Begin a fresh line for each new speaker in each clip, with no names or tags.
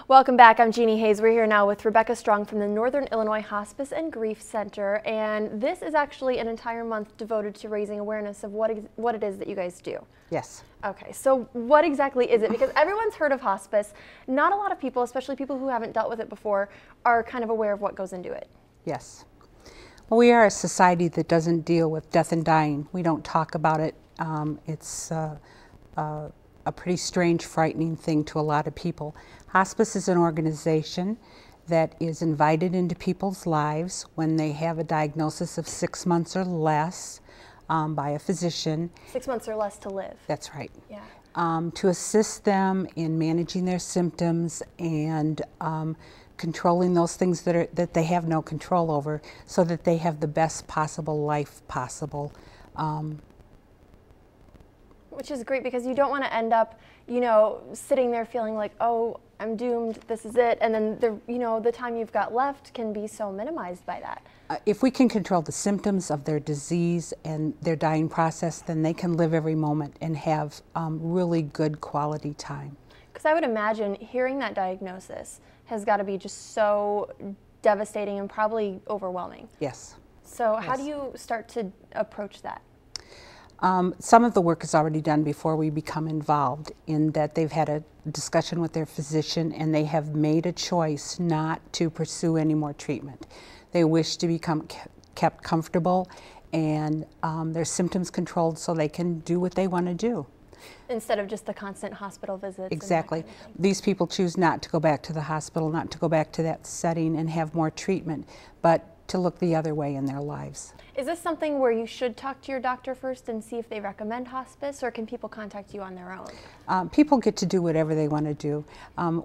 Welcome back. I'm Jeannie Hayes. We're here now with Rebecca Strong from the Northern Illinois Hospice and Grief Center, and this is actually an entire month devoted to raising awareness of what it is that you guys do.
Yes.
Okay, so what exactly is it? Because everyone's heard of hospice. Not a lot of people, especially people who haven't dealt with it before, are kind of aware of what goes into it.
Yes. Well, we are a society that doesn't deal with death and dying. We don't talk about it. It's a pretty strange, frightening thing to a lot of people. Hospice is an organization that is invited into people's lives when they have a diagnosis of 6 months or less by a physician. 6 months or less to live. That's right. Yeah. To assist them in managing their symptoms and controlling those things that they have no control over, so that they have the best possible life possible.
Which is great, because you don't want to end up, you know, sitting there feeling like, oh, I'm doomed, this is it, and then the time you've got left can be so minimized by that.
If we can control the symptoms of their disease and their dying process, then they can live every moment and have really good quality time.
Because I would imagine hearing that diagnosis has got to be just so devastating and probably overwhelming.
Yes.
So how do you start to approach that?
Some of the work is already done before we become involved, in that they've had a discussion with their physician and they have made a choice not to pursue any more treatment. They wish to become kept comfortable and their symptoms controlled so they can do what they want to do.
Instead of just the constant hospital visits.
Exactly. These people choose not to go back to the hospital, not to go back to that setting and have more treatment, but to look the other way in their lives.
Is this something where you should talk to your doctor first and see if they recommend hospice, or can people contact you on their own?
People get to do whatever they want to do.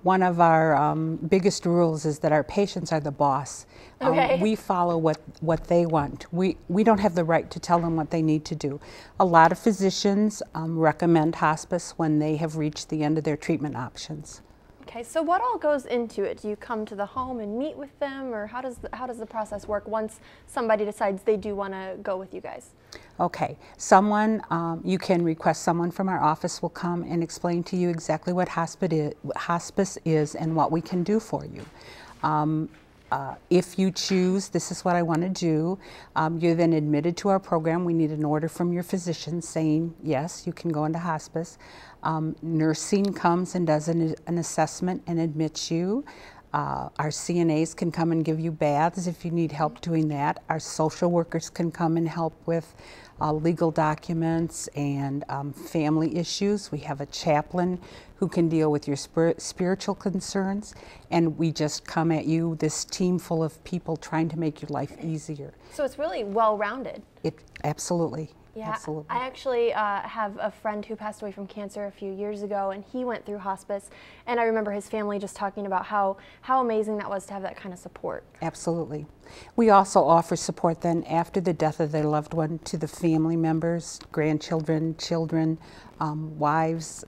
One of our biggest rules is that our patients are the boss.
Okay.
We follow what they want. We don't have the right to tell them what they need to do. A lot of physicians recommend hospice when they have reached the end of their treatment options.
Okay, so what all goes into it? Do you come to the home and meet with them, or how does the process work once somebody decides they do want to go with you guys?
Okay, you can request someone from our office will come and explain to you exactly what hospice is and what we can do for you. If you choose, this is what I want to do, you're then admitted to our program. We need an order from your physician saying, yes, you can go into hospice. Nursing comes and does an assessment and admits you. Our CNAs can come and give you baths if you need help doing that. Our social workers can come and help with legal documents and family issues. We have a chaplain who can deal with your spiritual concerns, and we just come at you, this team full of people trying to make your life easier.
So it's really well-rounded.
Absolutely.
Yeah,
absolutely.
I actually have a friend who passed away from cancer a few years ago, and he went through hospice, and I remember his family just talking about how amazing that was to have that kind of support.
Absolutely. We also offer support then after the death of their loved one to the family members, grandchildren, children, wives,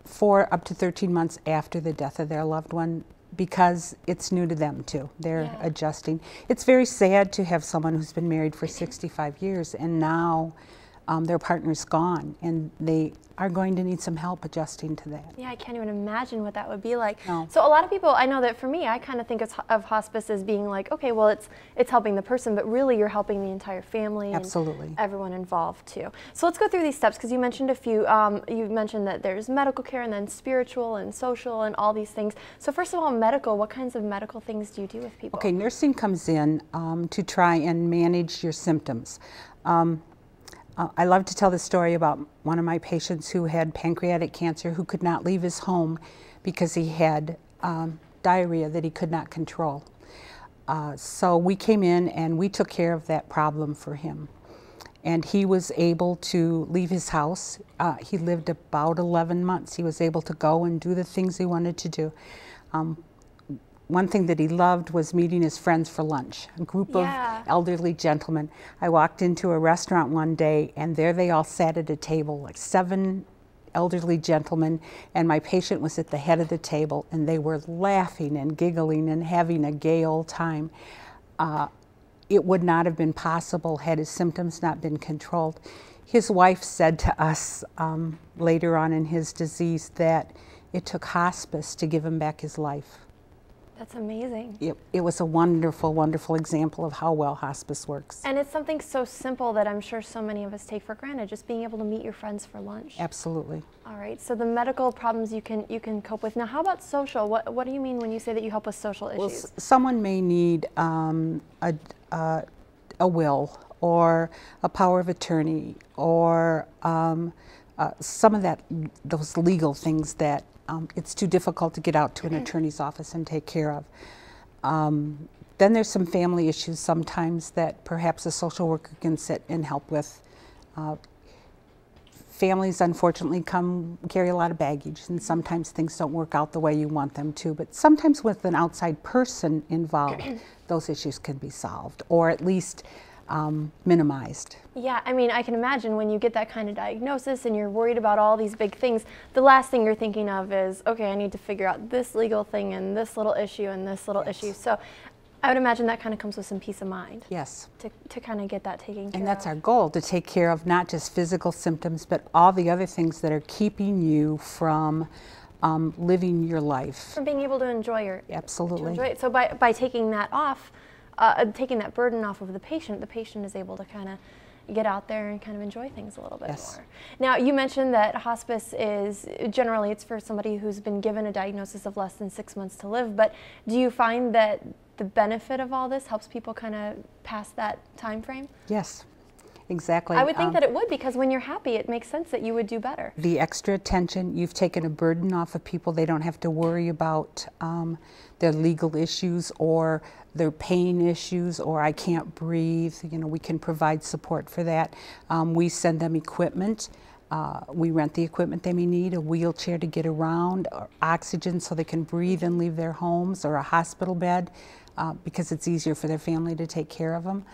for up to 13 months after the death of their loved one, because it's new to them too. They're adjusting. It's very sad to have someone who's been married for 65 years and now their partner's gone, and they are going to need some help adjusting to that.
Yeah, I can't even imagine what that would be like.
No.
So a lot of people, I know that for me, I kind of think of hospice as being like, okay, well, it's helping the person, but really you're helping the entire family.
Absolutely.
And everyone involved too. So let's go through these steps, because you mentioned a few. You mentioned that there's medical care and then spiritual and social and all these things. So first of all, medical, what kinds of medical things do you do with people?
Okay, nursing comes in to try and manage your symptoms. I love to tell the story about one of my patients who had pancreatic cancer, who could not leave his home because he had diarrhea that he could not control. So we came in and we took care of that problem for him. And he was able to leave his house. He lived about 11 months. He was able to go and do the things he wanted to do. One thing that he loved was meeting his friends for lunch, a group of elderly gentlemen. I walked into a restaurant one day, and there they all sat at a table, like 7 elderly gentlemen, and my patient was at the head of the table, and they were laughing and giggling and having a gay old time. It would not have been possible had his symptoms not been controlled. His wife said to us later on in his disease that it took hospice to give him back his life.
That's amazing.
It was a wonderful, wonderful example of how well hospice works.
And it's something so simple that I'm sure so many of us take for granted, just being able to meet your friends for lunch.
Absolutely.
All right, so the medical problems you can cope with. Now, how about social? What do you mean when you say that you help with social issues?
Well, someone may need a will or a power of attorney or some of those legal things that it's too difficult to get out to an attorney's office and take care of. Then there's some family issues sometimes that perhaps a social worker can sit and help with. Families unfortunately carry a lot of baggage, and sometimes things don't work out the way you want them to, but sometimes with an outside person involved, those issues can be solved or at least minimized.
Yeah, I mean, I can imagine when you get that kind of diagnosis and you're worried about all these big things, the last thing you're thinking of is, okay, I need to figure out this legal thing and this little issue and this little issue. So I would imagine that kind of comes with some peace of mind.
Yes.
To kind of get that taken care of.
And that's our goal, to take care of not just physical symptoms, but all the other things that are keeping you from living your life.
From being able to enjoy
Absolutely.
To enjoy it. So by taking that off, taking that burden off of the patient is able to kind of get out there and kind of enjoy things a little bit more. Now, you mentioned that hospice is generally it's for somebody who's been given a diagnosis of less than 6 months to live, but do you find that the benefit of all this helps people kind of pass that time frame?
Yes, exactly.
I would think that it would, because when you're happy, it makes sense that you would do better.
The extra attention, you've taken a burden off of people. They don't have to worry about their legal issues or their pain issues or I can't breathe. You know, we can provide support for that. We send them equipment. We rent the equipment they may need, a wheelchair to get around, or oxygen so they can breathe and leave their homes, or a hospital bed because it's easier for their family to take care of them.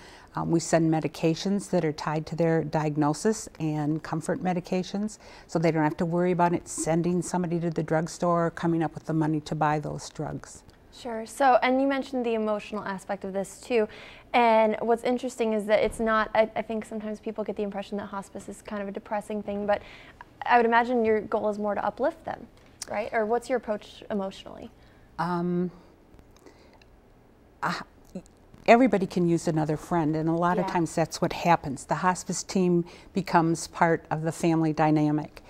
We send medications that are tied to their diagnosis and comfort medications, so they don't have to worry about it sending somebody to the drugstore or coming up with the money to buy those drugs.
Sure. So, and you mentioned the emotional aspect of this too. And what's interesting is that it's not, I think sometimes people get the impression that hospice is kind of a depressing thing, but I would imagine your goal is more to uplift them, right? Or what's your approach emotionally?
Everybody can use another friend, and a lot of times that's what happens. The hospice team becomes part of the family dynamic,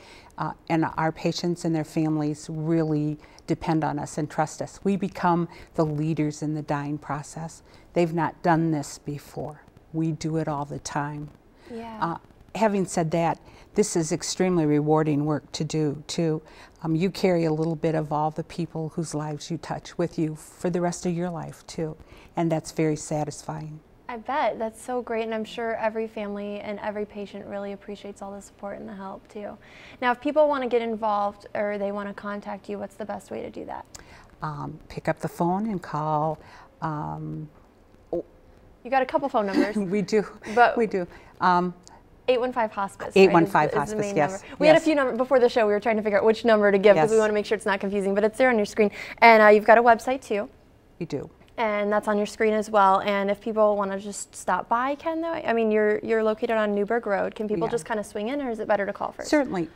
and our patients and their families really depend on us and trust us. We become the leaders in the dying process. They've not done this before. We do it all the time.
Yeah.
Having said that, this is extremely rewarding work to do too. You carry a little bit of all the people whose lives you touch with you for the rest of your life too, and that's very satisfying.
I bet. That's so great, and I'm sure every family and every patient really appreciates all the support and the help too. Now, if people want to get involved or they want to contact you, what's the best way to do that?
Pick up the phone and call.
You got a couple phone numbers.
We do.
But
we do.
815-HOSPICE.
815-HOSPICE, yes.
We had a few numbers before the show. We were trying to figure out which number to give because we want to make sure it's not confusing, but it's there on your screen. And you've got a website too.
We do.
And that's on your screen as well. And if people want to just stop by, can they? I mean, you're located on Newburgh Road. Can people just kind of swing in, or is it better to call first?
Certainly.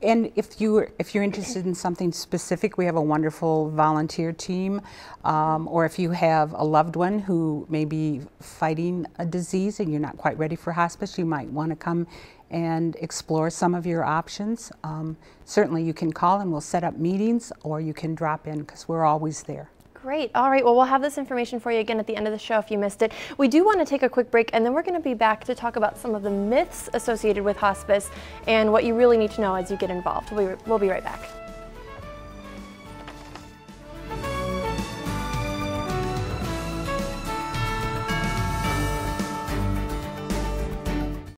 And if you're interested in something specific, we have a wonderful volunteer team. Or if you have a loved one who may be fighting a disease and you're not quite ready for hospice, you might want to come and explore some of your options. Certainly you can call and we'll set up meetings, or you can drop in because we're always there.
Great. All right. Well, we'll have this information for you again at the end of the show if you missed it. We do want to take a quick break, and then we're going to be back to talk about some of the myths associated with hospice and what you really need to know as you get involved. We'll be right back.